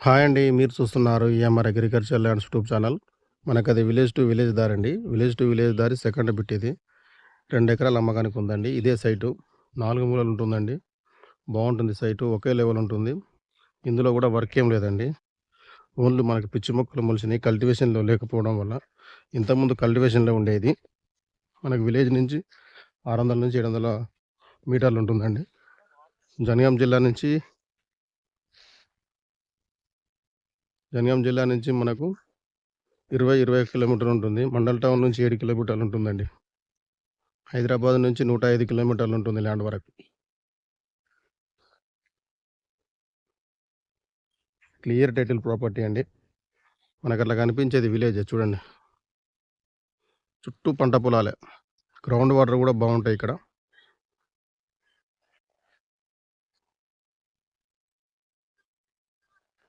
Hi అండి. మీరు చూస్తున్నారు EMR agriculture lands YouTube channel. మనకది విలేజ్ టు విలేజ్ దారండి. విలేజ్ టు విలేజ్ దారి సెకండ్ బిట్ ఇది. 2 ఎకరాల అమ్మకానికి ఉందండి. ఇదే సైటు. 4 మూలలు ఉంటుందండి. బావుంటుంది సైటు. ఒకే లెవెల్ ఉంటుంది. ఇందులో కూడా వర్క్ ఏం లేదండి. ఓన్లీ మనకి పిచ్చి మొక్కలు మొలిచినాయి. కల్టివేషన్‌లో లేకపోవడం వల్ల. ఇంతకుముందు కల్టివేషన్‌లో ఉండేది. మనకు విలేజ్ నుంచి 600-700 మీటర్లు ఉంటుందండి. జనగాం జిల్లా నుంచి మనకు 20 కిలోమీటర్లు ఉంటుంది. మండల్ టౌన్ నుంచి 7 కిలోమీటర్లు ఉంటుందండి. హైదరాబాద్ నుంచి 105 కిలోమీటర్లు ఉంటుంది ల్యాండ్ వరకు. క్లియర్ టైటిల్ ప్రాపర్టీ అండి. మనకు అట్లా కనిపించేది విలేజే చూడండి. చుట్టూ పంట పొలాలే. గ్రౌండ్ వాటర్ కూడా బాగుంటాయి ఇక్కడ.